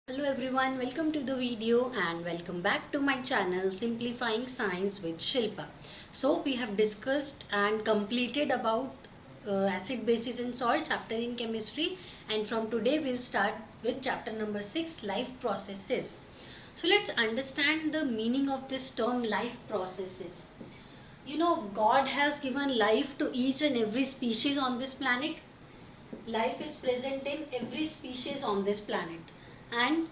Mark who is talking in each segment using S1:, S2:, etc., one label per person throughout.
S1: Hello everyone, welcome to the video and welcome back to my channel Simplifying Science with Shilpa. So we have discussed and completed about acid, bases and salt chapter in chemistry, and from today we'll start with chapter number 6, life processes. So let's understand the meaning of this term life processes. God has given life to each and every species on this planet. Life is present in every species on this planet, and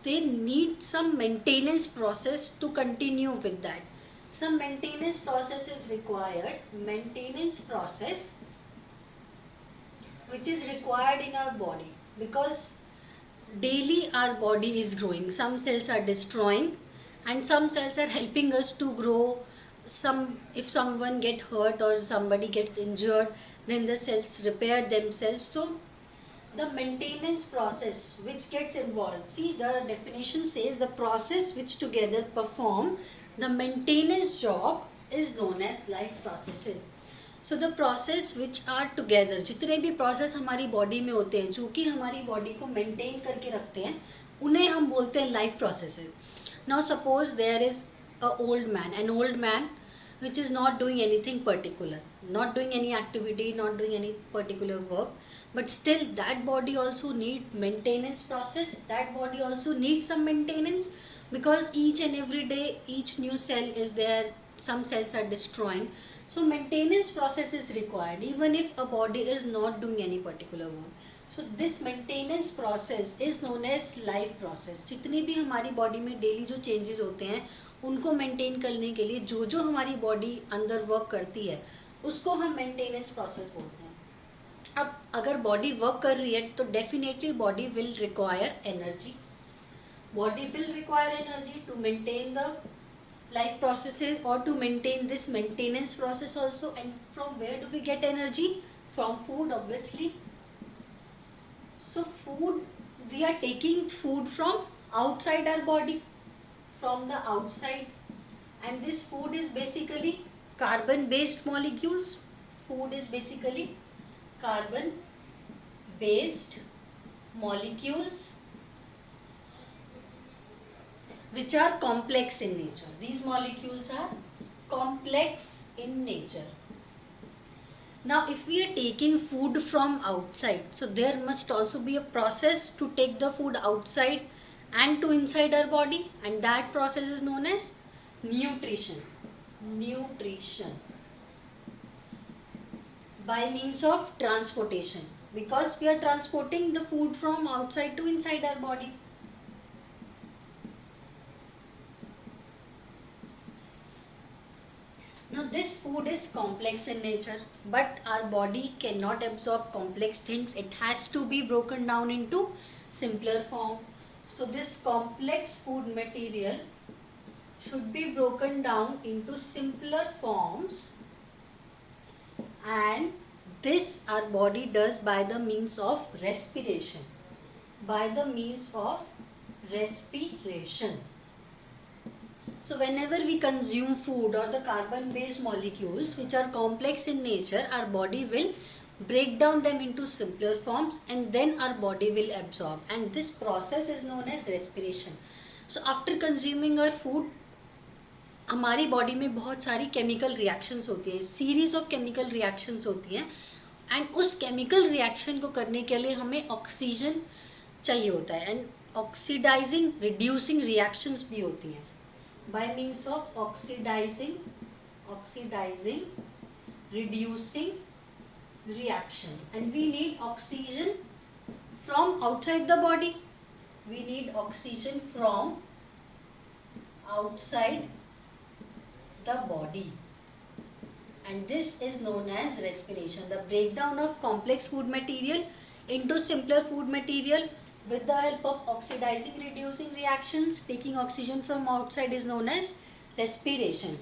S1: they need some maintenance process to continue with that. Some maintenance process is required, maintenance process which is required in our body, because daily our body is growing. Some cells are destroying and some cells are helping us to grow. Some, if someone get hurt or somebody gets injured, then the cells repair themselves. So the maintenance process which gets involved, see, the definition says the process which together perform the maintenance job is known as life processes. So the process which are together, जितने भी process हमारी body में होते हैं जो कि हमारी body को maintain करके रखते हैं, उन्हें हम बोलते हैं life processes. Now suppose there is an old man which is not doing anything particular, not doing any activity, not doing any particular work, but still that body also need maintenance process. That body also needs some maintenance, because each and every day each new cell is there, some cells are destroying. So maintenance process is required even if a body is not doing any particular work. So this maintenance process is known as life process. जितनी भी हमारी body में daily जो changes होते हैं उनको maintain करने के लिए जो जो हमारी बॉडी अंदर वर्क करती है उसको हम मेंटेनेंस प्रोसेस बोलते हैं. अब अगर बॉडी वर्क कर रही है तो definitely body will require energy. Body will require energy to maintain the life processes or to maintain this maintenance process also. And from where do we get energy? From food, obviously. So food, we are taking food from outside our body, from the outside, and this food is basically carbon based molecules. Food is basically carbon based molecules which are complex in nature. These molecules are complex in nature. Now if we are taking food from outside, so there must also be a process to take the food outside and to inside our body, and that process is known as nutrition. Nutrition by means of transportation, because we are transporting the food from outside to inside our body. Now this food is complex in nature, but our body cannot absorb complex things. It has to be broken down into simpler form. So this complex food material should be broken down into simpler forms, and this our body does by the means of respiration. By the means of respiration. So whenever we consume food or the carbon based molecules which are complex in nature, our body will break down them into simpler forms and then our body will absorb, and this process is known as respiration. So after consuming our food, हमारी body में बहुत सारी chemical reactions होती हैं, series of chemical reactions होती हैं, and उस chemical reaction को करने के लिए हमें ऑक्सीजन चाहिए होता है, एंड ऑक्सीडाइजिंग रिड्यूसिंग रिएक्शंस भी होती हैं by means of oxidizing reducing reaction. And we need oxygen from outside the body. We need oxygen from outside the body, and this is known as respiration. The breakdown of complex food material into simpler food material with the help of oxidizing reducing reactions, taking oxygen from outside, is known as respiration.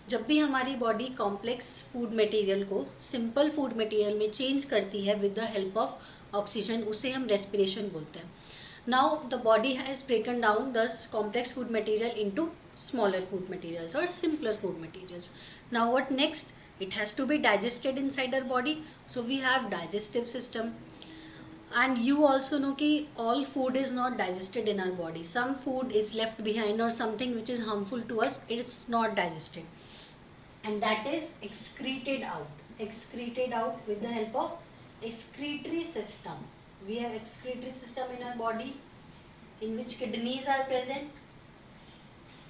S1: जब भी हमारी body complex food material को simple food material में change करती है with the help of oxygen, उसे हम respiration बोलते हैं. Now the body has ब्रेकन down the complex food material into smaller food materials or simpler food materials. Now what next? It has to be digested inside our body. So we have digestive system. And you also know कि all food is not digested in our body. Some food is left behind, or something which is harmful to us, it's not digested, and that is excreted out with the help of excretory system. We have excretory system in our body in which kidneys are present.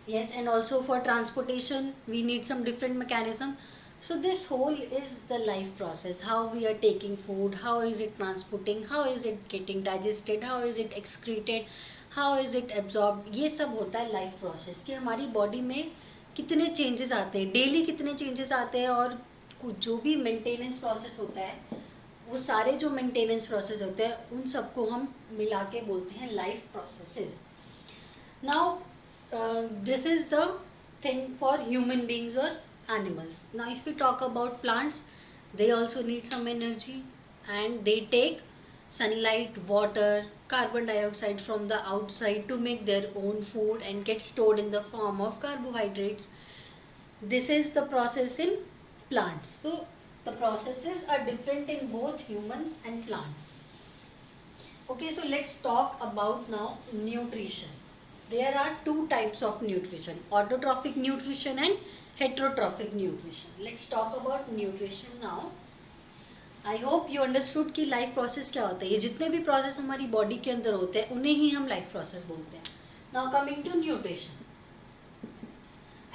S1: Yes, and also for transportation we need some different mechanism. So this whole is the life process, how we are taking food, how is it transporting, how is it getting digested, how is it excreted, how is it absorbed. ये सब होता है life process कि हमारी body में कितने changes आते हैं, डेली कितने चेंजेस आते हैं, और जो भी मेंटेनेंस प्रोसेस होता है, वो सारे जो मेंटेनेंस प्रोसेस होते हैं उन सबको हम मिला के बोलते हैं life processes. Now, this is the thing for human beings or animals. Now, if we talk about plants, they also need some energy, and they take sunlight, water, carbon dioxide from the outside to make their own food and get stored in the form of carbohydrates. This is the process in plants. So, the processes are different in both humans and plants. Okay, so let's talk about now nutrition. There are two types of nutrition, autotrophic nutrition and heterotrophic nutrition. Let's talk about nutrition now. I hope you understood कि life process क्या होता है. ये जितने भी process हमारी body के अंदर होते हैं उन्हें ही हम लाइफ प्रोसेस बोलते हैं. Now coming to nutrition,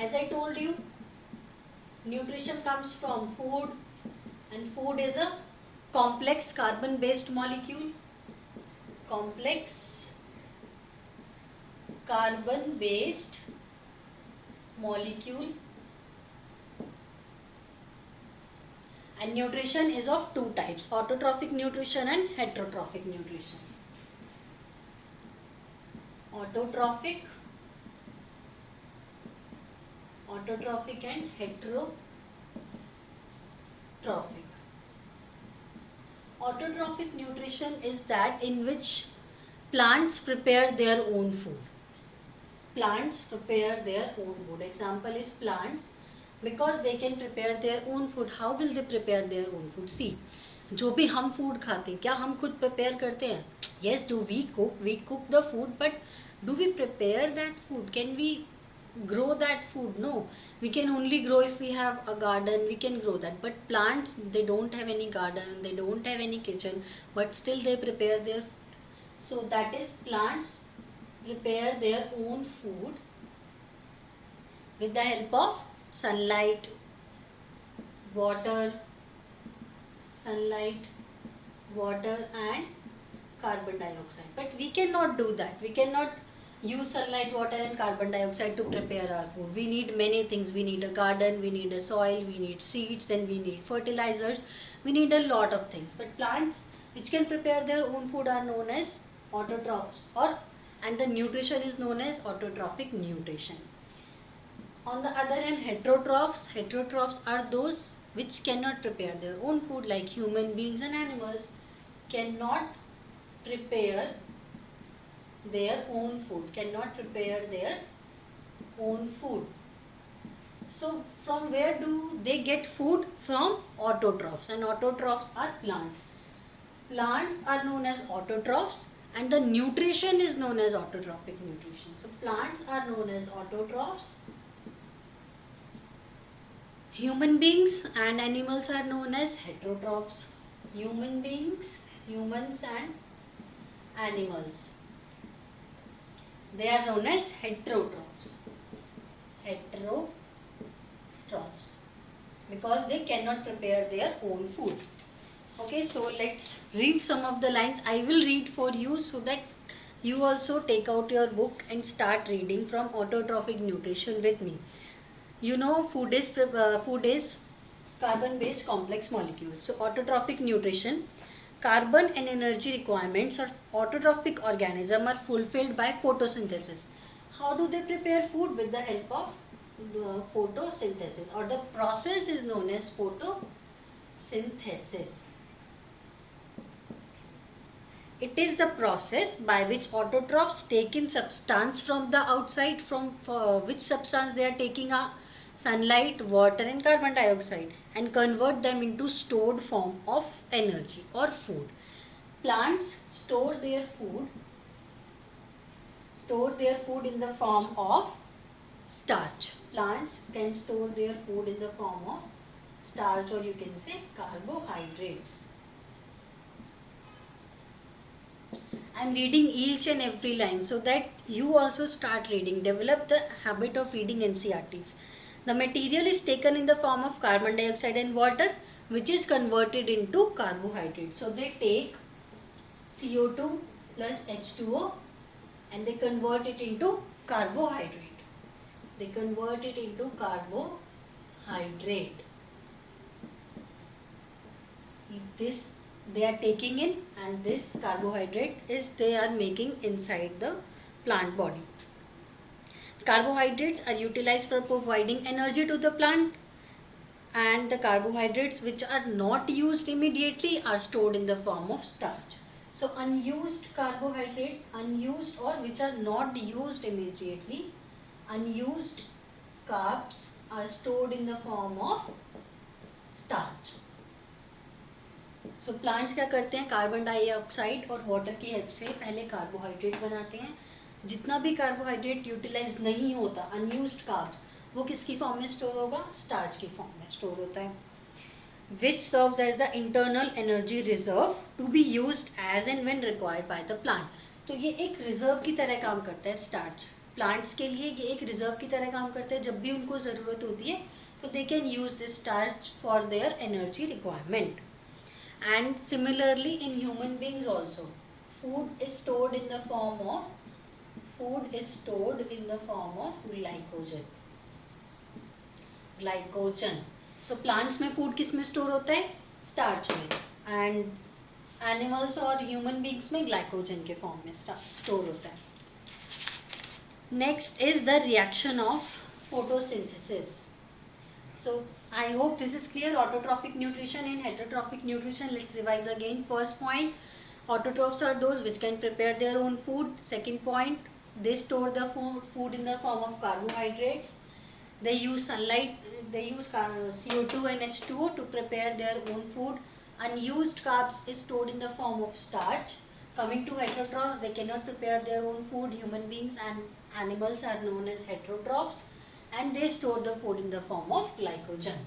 S1: as I told you, nutrition comes from food, and food is a complex carbon based molecule, complex carbon based molecule, and nutrition is of two types, autotrophic nutrition and heterotrophic nutrition. Autotrophic and heterotrophic. Autotrophic nutrition is that in which plants prepare their own food. Plants prepare their own food. Example is plants, because they can prepare their own food. How will they prepare their own food? See, जो भी हम food खाते हैं, क्या हम खुद prepare करते हैं? Yes, do we cook? We cook the food, but do we prepare that food? Can we grow that food? No, we can only grow if we have a garden. We can grow that, but plants, they don't have any garden, they don't have any kitchen, but still they prepare their food. So that is, plants prepare their own food with the help of sunlight, water, and carbon dioxide. But we cannot do that. We cannot use sunlight, water and carbon dioxide to prepare our food. We need many things. We need a garden, we need a soil, we need seeds, and we need fertilizers. We need a lot of things. But plants which can prepare their own food are known as autotrophs, and the nutrition is known as autotrophic nutrition. On the other hand, heterotrophs are those which cannot prepare their own food, like human beings and animals cannot prepare their own food. So from where do they get food? From autotrophs, and autotrophs are plants. Plants are known as autotrophs, and the nutrition is known as autotrophic nutrition. So plants are known as autotrophs, human beings and animals are known as heterotrophs. Humans and animals, they are known as heterotrophs because they cannot prepare their own food. Okay, so let's read some of the lines. I will read for you so that you also take out your book and start reading from autotrophic nutrition with me. You know, food is carbon based complex molecules. So autotrophic nutrition, carbon and energy requirements of autotrophic organism are fulfilled by photosynthesis. How do they prepare food? With the help of photosynthesis, or the process is known as photosynthesis. It is the process by which autotrophs take in substance from the outside, which substance they are taking sunlight, water and carbon dioxide, and convert them into stored form of energy or food. plants store their food in the form of starch. Plants can store their food in the form of starch, or you can say carbohydrates. I am reading each and every line so that you also start reading. Develop the habit of reading NCERTs. The material is taken in the form of carbon dioxide and water, which is converted into carbohydrates. So they take CO2 plus H2O and they convert it into carbohydrate. They convert it into carbohydrate. This they are taking in, and this carbohydrate is they are making inside the plant body. Carbohydrates are utilized for providing energy to the plant, and the carbohydrates which are not used immediately are stored in the form of starch. So unused carbohydrate, unused or which are not used immediately, unused carbs are stored in the form of starch. So plants क्या करते हैं, carbon dioxide और water की help से पहले carbohydrate बनाते हैं. जितना भी कार्बोहाइड्रेट यूटिलाइज नहीं होता, अनयूज्ड कार्ब्स, वो किसकी फॉर्म में स्टोर होगा, स्टार्च की फॉर्म में स्टोर होता है. Which serves as the internal energy reserve to be used as and when required by the plant. तो ये एक रिजर्व की तरह काम करता है स्टार्च. प्लांट्स के लिए ये एक रिजर्व की तरह काम करता है. जब भी उनको ज़रूरत होती है तो they can use this starch for their energy requirement. And similarly in human beings also, food is stored in the form of glycogen. So plants में food किस में store होता है, starch में, and animals और human beings में glycogen के form में store होता है. Next is the reaction of photosynthesis. So I hope this is clear. Autotrophic nutrition and heterotrophic nutrition. Let's revise again. First point, autotrophs are those which can prepare their own food. Second point, they store the food in the form of carbohydrates. They use sunlight, they use CO2 and H2O to prepare their own food. Unused carbs is stored in the form of starch. Coming to heterotrophs, they cannot prepare their own food. Human beings and animals are known as heterotrophs, and they store the food in the form of glycogen.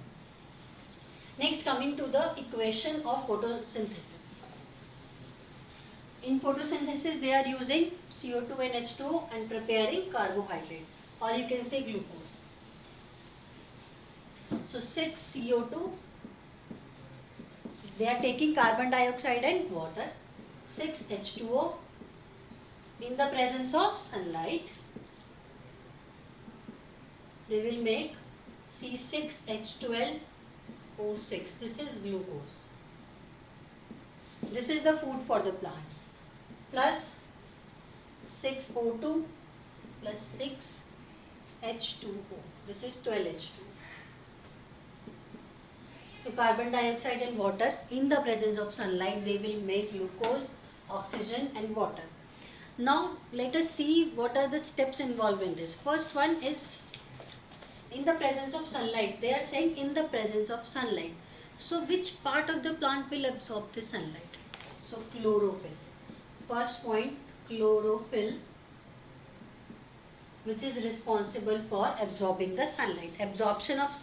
S1: Next, coming to the equation of photosynthesis. In photosynthesis, they are using CO2 and H2O and preparing carbohydrate, or you can say glucose. So 6 CO2, they are taking carbon dioxide and water. 6 H2O in the presence of sunlight, they will make C6H12O6. This is glucose. This is the food for the plants. Plus 6O2 plus 6H2O. This is 12H2. So carbon dioxide and water in the presence of sunlight, they will make glucose, oxygen and water. Now let us see what are the steps involved in this. First one is in the presence of sunlight. They are saying in the presence of sunlight. So which part of the plant will absorb the sunlight? So chlorophyll. First point, chlorophyll, which is responsible for absorbing the sunlight. Absorption of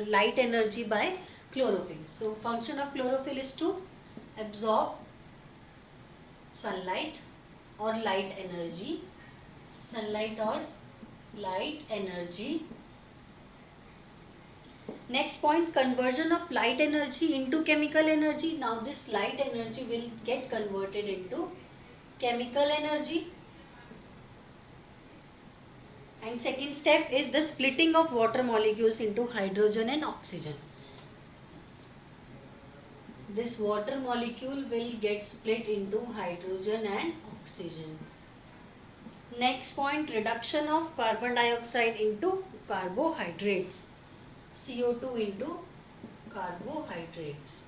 S1: light energy by chlorophyll. So function of chlorophyll is to absorb sunlight or light energy. Sunlight or light energy. Next point, conversion of light energy into chemical energy. Now this light energy will get converted into chemical energy. And second step is the splitting of water molecules into hydrogen and oxygen. This water molecule will get split into hydrogen and oxygen. Next point, reduction of carbon dioxide into carbohydrates. CO2 into carbohydrates.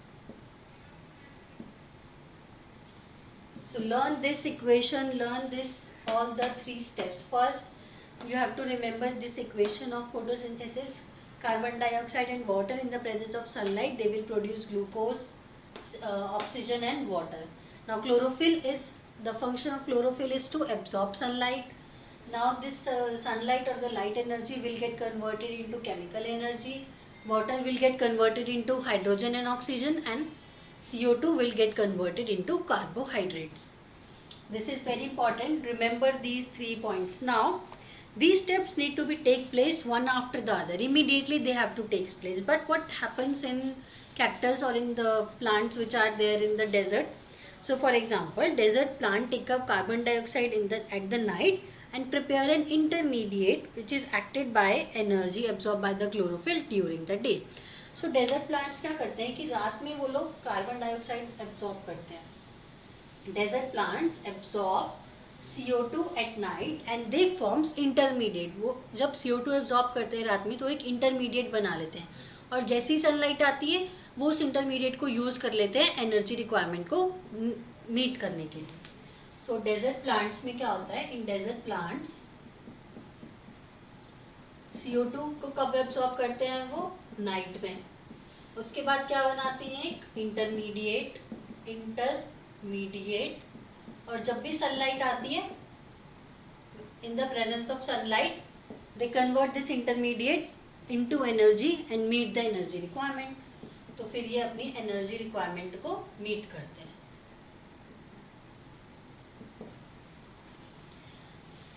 S1: So learn this equation, learn this all the three steps. First, you have to remember this equation of photosynthesis. Carbon dioxide and water in the presence of sunlight, they will produce glucose, oxygen and water. Now chlorophyll is, the function of chlorophyll is to absorb sunlight. Now this sunlight or the light energy will get converted into chemical energy. Water will get converted into hydrogen and oxygen, and CO2 will get converted into carbohydrates. This is very important. Remember these 3 points. Now these steps need to be take place one after the other. Immediately they have to take place. But what happens in cactus or in the plants which are there in the desert? So for example, desert plant take up carbon dioxide at the night and prepare an intermediate which is acted by energy absorbed by the chlorophyll during the day. So desert plants क्या करते हैं कि रात में वो लोग carbon dioxide absorb करते हैं. Desert plants absorb CO2 at night and they forms intermediate. वो जब CO2 एब्जॉर्ब करते हैं रात में तो एक इंटरमीडिएट बना लेते हैं, और जैसी सनलाइट आती है वो उस इंटरमीडिएट को यूज़ कर लेते हैं एनर्जी रिक्वायरमेंट को मीट करने के लिए. सो डेजर्ट प्लांट्स में क्या होता है, इन डेजर्ट प्लांट्स CO2 को कब एब्जॉर्ब करते हैं, वो नाइट में. उसके बाद क्या बनाती हैं, एक इंटरमीडिएट, और जब भी सनलाइट आती है, in the presence of sunlight they convert this intermediate into energy and meet the energy requirement. तो फिर ये अपनी एनर्जी रिक्वायरमेंट को मीट करते हैं.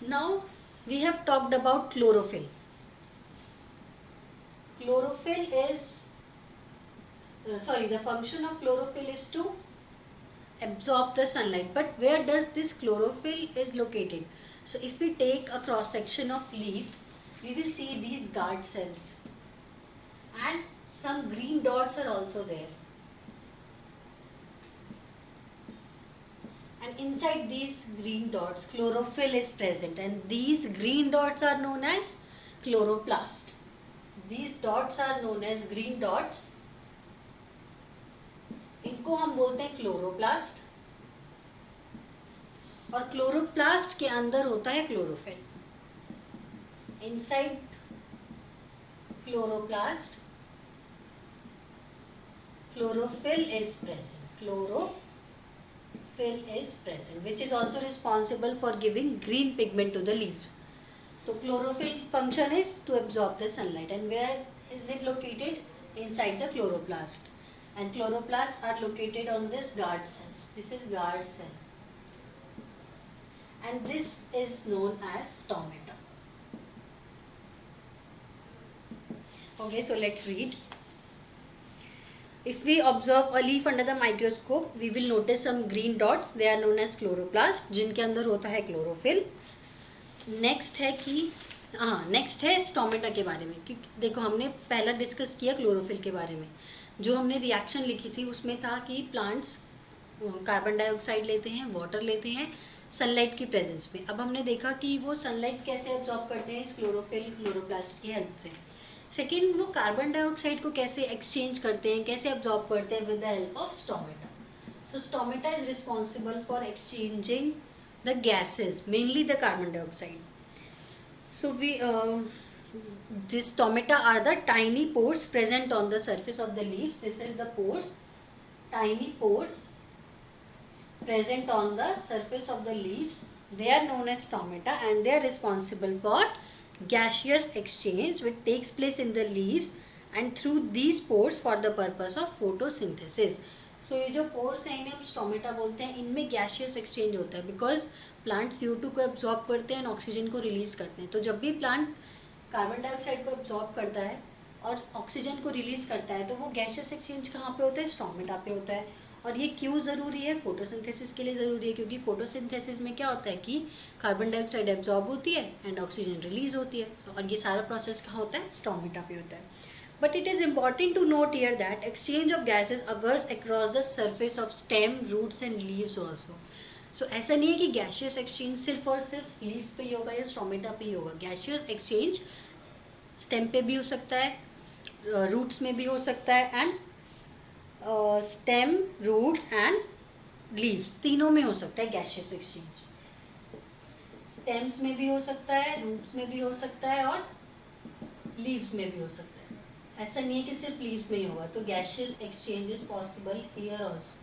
S1: Now we have talked about chlorophyll. Chlorophyll is, the function of chlorophyll is to absorb the sunlight. But where does this chlorophyll is located? So if we take a cross section of leaf, we will see these guard cells, and some green dots are also there. And inside these green dots, chlorophyll is present, and these green dots are known as chloroplast. These dots are known as green dots. इनको हम बोलते हैं chloroplast, और chloroplast के अंदर होता है chlorophyll. Inside chloroplast chlorophyll is present. Chlorophyll is present, which is also responsible for giving green pigment to the leaves. So chlorophyll function is to absorb the sunlight. And where is it located? Inside the chloroplast. And chloroplasts are located on this guard cells. This is guard cell. And this is known as stomata. Okay, so let's read. If we observe a leaf under the microscope, we will notice some green dots. They are known as chloroplast, जिनके अंदर होता है chlorophyll. Next है stomata के बारे में. क्योंकि देखो हमने पहला डिस्कस किया क्लोरोफिल के बारे में. जो हमने रिएक्शन लिखी थी उसमें था कि प्लांट्स कार्बन डाइऑक्साइड लेते हैं, वाटर लेते हैं सनलाइट की प्रेजेंस में. अब हमने देखा कि वो सनलाइट कैसे एब्जॉर्ब करते हैं इस क्लोरोप्लास्ट की हेल्प से. सेकेंड, वो कार्बन डाइऑक्साइड को कैसे एक्सचेंज करते हैं, कैसे एब्जॉर्ब करते हैं with the help of stomata. So stomata is responsible for exchanging the gases, mainly the carbon dioxide. So these stomata are the tiny pores present on the surface of the leaves. This is the pores, tiny pores present on the surface of the leaves. They are known as stomata, and they are responsible for gaseous exchange which takes place in the leaves and through these pores for the purpose of photosynthesis. सो ये जो pores हैं इन्हें हम stomata बोलते हैं. इनमें gaseous exchange होता है बिकॉज प्लांट CO2 को एब्जॉर्ब करते हैं और ऑक्सीजन को रिलीज़ करते हैं. तो जब भी प्लांट कार्बन डाइऑक्साइड को एब्जॉर्ब करता है और ऑक्सीजन को रिलीज़ करता है तो वो गैशियस एक्सचेंज कहाँ पे होता है, स्टोमेटा पे होता है. और ये क्यों ज़रूरी है, फोटोसिंथेसिस के लिए ज़रूरी है. क्योंकि फोटोसिंथेसिस में क्या होता है कि कार्बन डाइऑक्साइड एब्जॉर्ब होती है एंड ऑक्सीजन रिलीज होती है. और ये सारा प्रोसेस कहाँ होता है, स्टोमेटा पे होता है. But it is important to note here that exchange of gases occurs across the surface of stem, roots and leaves also. So ऐसा नहीं है कि gaseous exchange सिर्फ और सिर्फ leaves पे ही होगा या stomata पे ही होगा. Gaseous exchange stem पे भी हो सकता है, roots में भी हो सकता है and stem, roots and leaves तीनों में हो सकता है gaseous exchange. Stems में भी हो सकता है, roots में भी हो सकता है और leaves में भी हो सकता है. ऐसा नहीं है कि सिर्फ लीव्स में ही होगा. तो gaseous exchange is possible here also.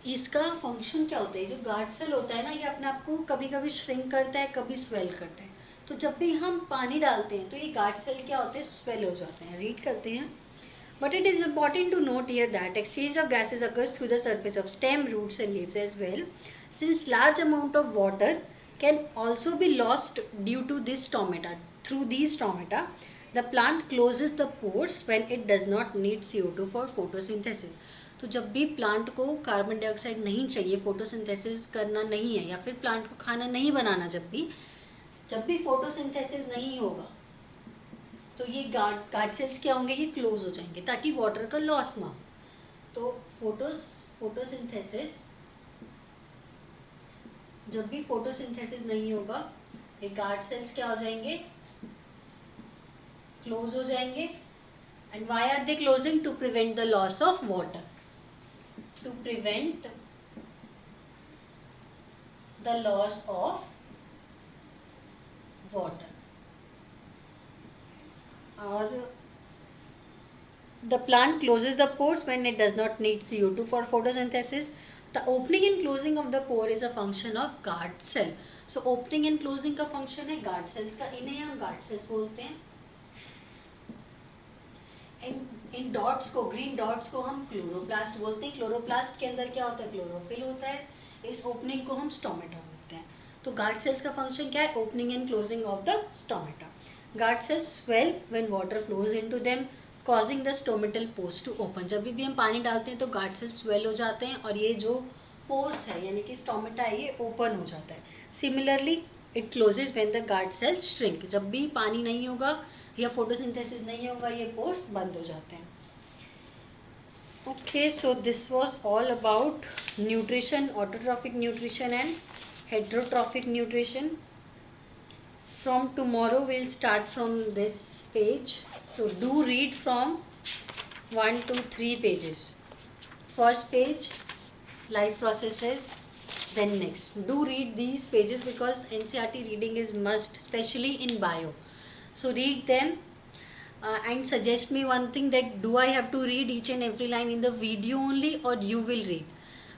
S1: इसका फंक्शन क्या होता है, जो गार्ड सेल होता है ना, ये अपने आप को कभी कभी श्रिंक करता है, कभी स्वेल करता है। तो जब भी हम पानी डालते हैं तो ये गार्ड सेल क्या होते हैं, स्वेल हो जाते हैं। रीड करते हैं। But it is important to note here that exchange of gases occurs through the surface of stem, roots and leaves as well, since large amount of water can also be lost due to this stomata. Through these stomata, the plant closes the pores when it does not need CO2 for photosynthesis. तो जब भी plant को carbon dioxide नहीं चाहिए, photosynthesis करना नहीं है, या फिर प्लांट को खाना नहीं बनाना, जब भी फोटोसिंथेसिस नहीं होगा तो ये गार्ड सेल्स क्या होंगे, ये क्लोज हो जाएंगे ताकि वाटर का लॉस ना हो। तो फोटोसिंथेसिस, जब भी फोटोसिंथेसिस नहीं होगा, ये गार्ड सेल्स क्या हो जाएंगे, क्लोज हो जाएंगे। And why are they closing? To prevent the loss of water, to prevent the loss of water. और the plant closes the pores when it does not need CO2 for photosynthesis. The opening and closing of the pore is a function of guard cell. So opening and closing का function है guard cells का, इन्हें हम guard cells बोलते हैं। इन dots को, green dots को हम क्लोरोप्लास्ट बोलते हैं। क्लोरोप्लास्ट के अंदर क्या होता है, क्लोरोफिल होता है। इस ओपनिंग को हम स्टोमेटा बोलते हैं। तो गार्ड सेल्स का फंक्शन क्या है, opening and closing of the stomata. Guard cells swell when water flows into them causing the stomatal pores to open. जब भी हम पानी डालते हैं तो गार्ड सेल्स स्वेल हो जाते हैं और ये जो पोर्स है यानी कि स्टोमेटा है ये ओपन हो जाता है। Similarly it closes when the guard cells shrink. जब भी पानी नहीं होगा या फोटोसिंथेसिस नहीं होगा, ये पोर्स बंद हो जाते हैं। Okay, so this was all about nutrition, autotrophic nutrition and heterotrophic nutrition. From tomorrow we'll start from this page. So do read from 1 to 3 pages. First page, life processes, then next. Do read these pages because NCERT reading is must, especially in bio. So read them. And suggest me one thing, that do I have to read each and every line in the video only or you will read?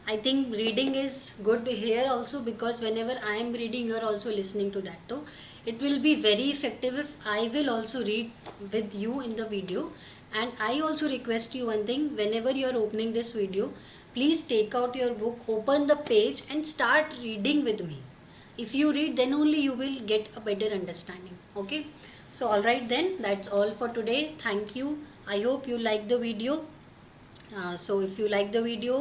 S1: I think reading is good here also because whenever I am reading you are also listening to that. So it will be very effective if I will also read with you in the video. And I also request you one thing, whenever you are opening this video, please take out your book, open the page and start reading with me. If you read, then only you will get a better understanding. Okay. So alright then, that's all for today. Thank you. I hope you like the video. So if you like the video,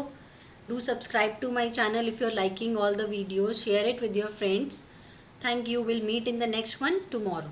S1: do subscribe to my channel. If you're liking all the videos, share it with your friends. Thank you. We'll meet in the next one tomorrow.